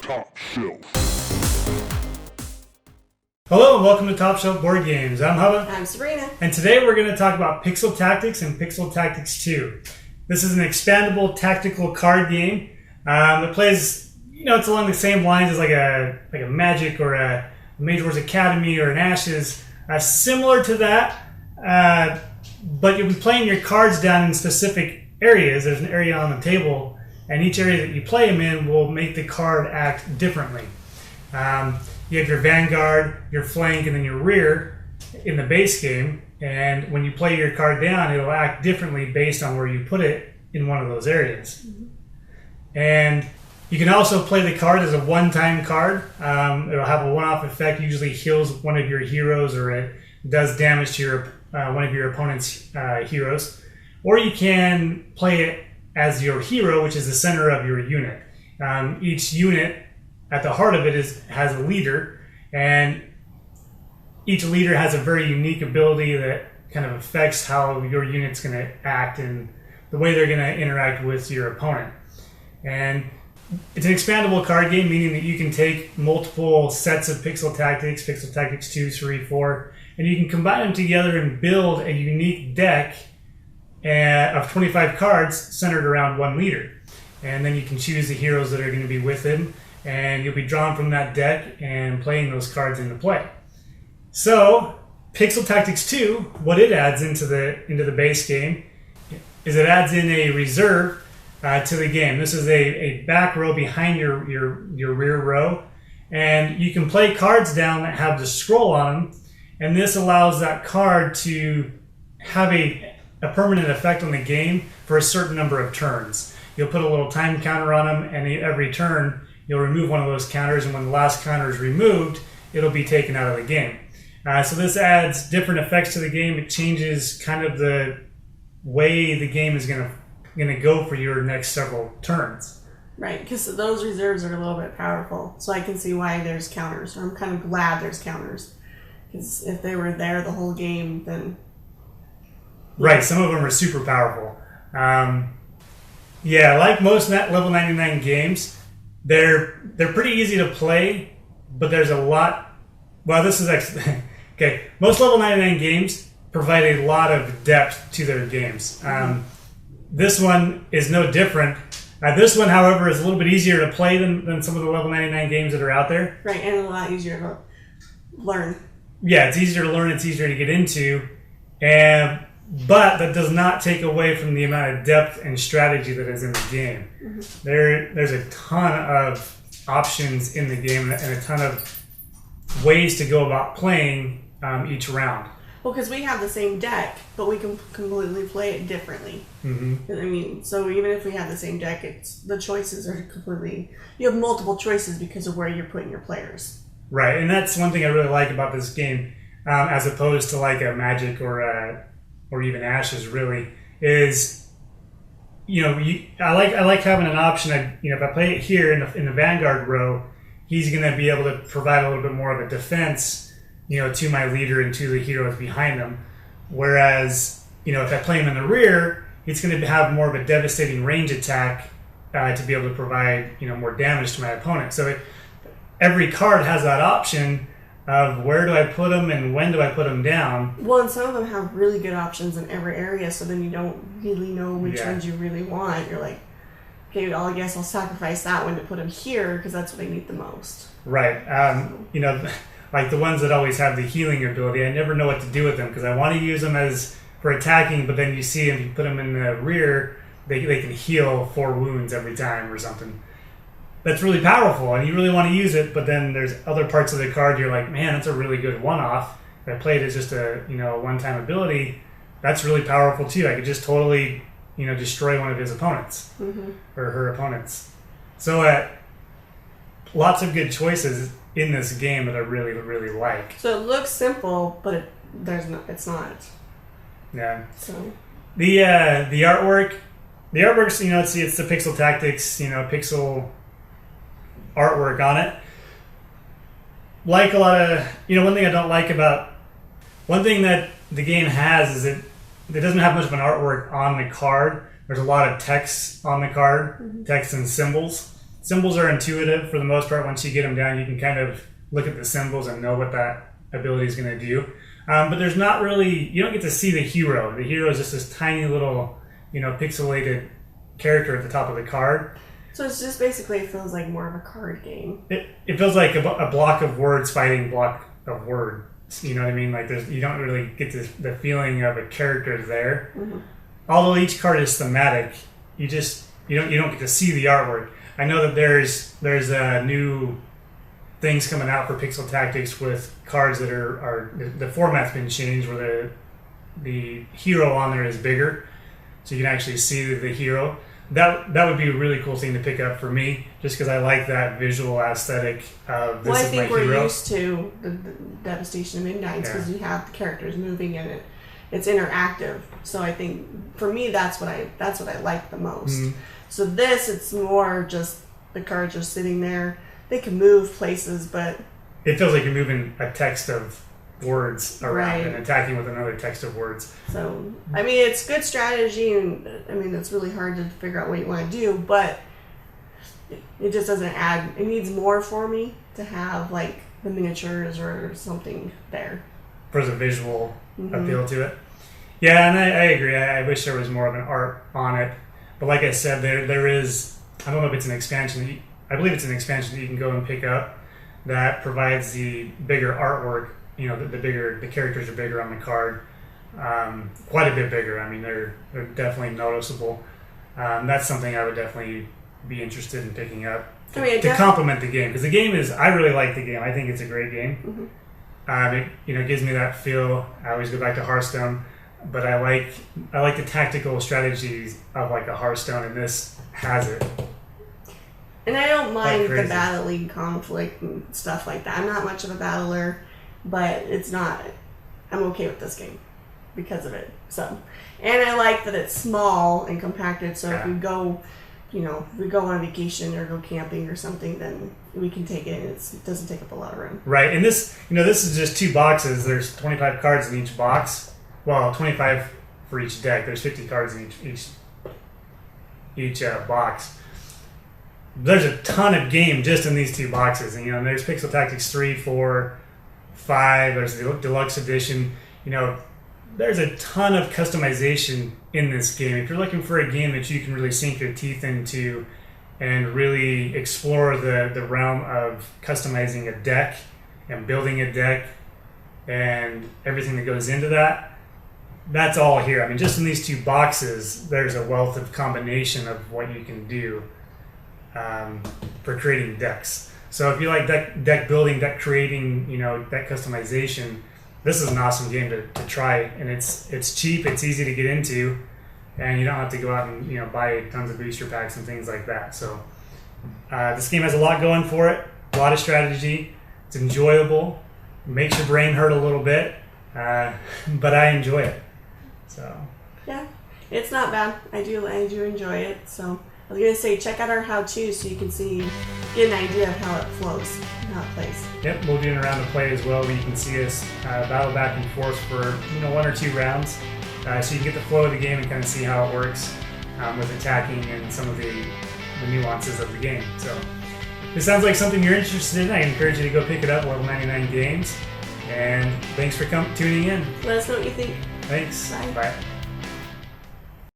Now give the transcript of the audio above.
Top Shelf. Hello and welcome to Top Shelf Board Games. I'm Hubba. I'm Sabrina. And today we're going to talk about Pixel Tactics and Pixel Tactics 2. This is an expandable tactical card game. It plays, it's along the same lines as like a Magic or a Mage Wars Academy or an Ashes. Similar to that, but you'll be playing your cards down in specific areas. There's an area on the table, and each area that you play them in will make the card act differently. You have your vanguard, your flank, and then your rear in the base game. And when you play your card down, it'll act differently based on where you put it in one of those areas. Mm-hmm. And you can also play the card as a one-time card. It'll have a one-off effect, usually heals one of your heroes, or it does damage to one of your opponent's heroes. Or you can play it as your hero, which is the center of your unit. Each unit at the heart of it has a leader, and each leader has a very unique ability that kind of affects how your unit's going to act and the way they're going to interact with your opponent. And it's an expandable card game, meaning that you can take multiple sets of Pixel Tactics 2, 3, 4, and you can combine them together and build a unique deck of 25 cards centered around one leader. And then you can choose the heroes that are going to be with him, and you'll be drawn from that deck and playing those cards into play. So, Pixel Tactics 2, what it adds into the base game is it adds in a reserve to the game. This is a back row behind your rear row, and you can play cards down that have the scroll on them, and this allows that card to have a permanent effect on the game for a certain number of turns. You'll put a little time counter on them, and every turn you'll remove one of those counters, and when the last counter is removed, it'll be taken out of the game. So this adds different effects to the game. It changes kind of the way the game is going to go for your next several turns. Right, because those reserves are a little bit powerful, so I can see why there's counters, or I'm kind of glad there's counters, because if they were there the whole game, then... Right, some of them are super powerful. Like most level 99 games, they're pretty easy to play, but there's a lot... Well, this is actually... Okay, most level 99 games provide a lot of depth to their games. This one is no different. This one, however, is a little bit easier to play than some of the level 99 games that are out there. Right, and a lot easier to learn. Yeah, it's easier to learn, it's easier to get into, but that does not take away from the amount of depth and strategy that is in the game. Mm-hmm. There's a ton of options in the game and a ton of ways to go about playing each round. Well, because we have the same deck, but we can completely play it differently. Mm-hmm. I mean, so even if we have the same deck, the choices are completely... You have multiple choices because of where you're putting your players. Right, and that's one thing I really like about this game, as opposed to like a Magic or even Ashes. Really, is I like having an option. If I play it here in the Vanguard row, he's going to be able to provide a little bit more of a defense, to my leader and to the heroes behind them. Whereas, if I play him in the rear, it's going to have more of a devastating range attack to be able to provide, more damage to my opponent. So every card has that option of where do I put them and when do I put them down. Well, and some of them have really good options in every area, so then you don't really know which ones you really want. You're like, okay, I guess I'll sacrifice that one to put them here because that's what I need the most. Right. Like the ones that always have the healing ability, I never know what to do with them because I want to use them as for attacking, but then you see if you put them in the rear, they can heal 4 wounds every time or something. That's really powerful, and you really want to use it, but then there's other parts of the card you're like, man, that's a really good one-off. If I play it as just a one-time ability, that's really powerful too. I could just totally destroy one of his opponents or her opponents. So lots of good choices in this game that I really, really like. So it looks simple, but it's not. Yeah. So the artwork's it's the Pixel Tactics pixel artwork on it. Like a lot of one thing that the game has is it doesn't have much of an artwork on the card. There's a lot of text on the card, text and symbols. Symbols are intuitive for the most part. Once you get them down, you can kind of look at the symbols and know what that ability is going to do. But there's not really, you don't get to see the hero. The hero is just this tiny little, pixelated character at the top of the card. So it's just basically, it feels like more of a card game. It feels like a block of words fighting block of words. You know what I mean? Like you don't really get the feeling of a character there. Mm-hmm. Although each card is thematic, you don't get to see the artwork. I know that there's new things coming out for Pixel Tactics with cards that are the format's been changed where the hero on there is bigger, so you can actually see the hero. That would be a really cool thing to pick up for me, just because I like that visual aesthetic of this. Well, I is my think we're hero. used to the Devastation of Midnights because you have the characters moving in it. It's interactive, so I think for me that's what I like the most. Mm-hmm. So it's more just the cards are sitting there. They can move places, but it feels like you're moving a text of words around and attacking with another text of words. So, I mean, it's good strategy, and I mean, it's really hard to figure out what you want to do, but it just doesn't add. It needs more for me to have, like, the miniatures or something there. For the visual appeal to it. Yeah, and I agree. I wish there was more of an art on it. But like I said, there is, I don't know if it's an expansion. I believe it's an expansion that you can go and pick up that provides the bigger artwork. The characters are bigger on the card, quite a bit bigger. I mean, they're definitely noticeable. That's something I would definitely be interested in picking up to complement the game, because the game I really like the game. I think it's a great game. Mm-hmm. It gives me that feel. I always go back to Hearthstone, but I like the tactical strategies of like a Hearthstone, and this has it. And I don't mind the Battle League conflict and stuff like that. I'm not much of a battler, but I'm okay with this game because of it. So, and I like that it's small and compacted, so if we go, if we go on vacation or go camping or something, then we can take it and it doesn't take up a lot of room. Right, and this is just 2 boxes. There's 25 cards in each box. Well, 25 for each deck. There's 50 cards in each box. There's a ton of game just in these 2 boxes. And, there's Pixel Tactics 3, 4, 5. There's the Deluxe Edition. There's a ton of customization in this game. If you're looking for a game that you can really sink your teeth into and really explore the realm of customizing a deck and building a deck and everything that goes into that, that's all here. I mean, just in these 2 boxes, there's a wealth of combination of what you can do for creating decks. So if you like deck building, deck creating, deck customization, this is an awesome game to try. And it's cheap, it's easy to get into, and you don't have to go out and buy tons of booster packs and things like that. So this game has a lot going for it, a lot of strategy. It's enjoyable, makes your brain hurt a little bit, but I enjoy it. So yeah, it's not bad. I do enjoy it. So I was gonna say, check out our how-to so you can get an idea of how it flows and how it plays. Yep, we'll do an around the play as well, where you can see us battle back and forth for 1 or 2 rounds, so you can get the flow of the game and kind of see how it works with attacking and some of the nuances of the game. So if it sounds like something you're interested in, I encourage you to go pick it up. Level 99 Games, and thanks for tuning in. Let us know what you think. Thanks. Bye. Bye.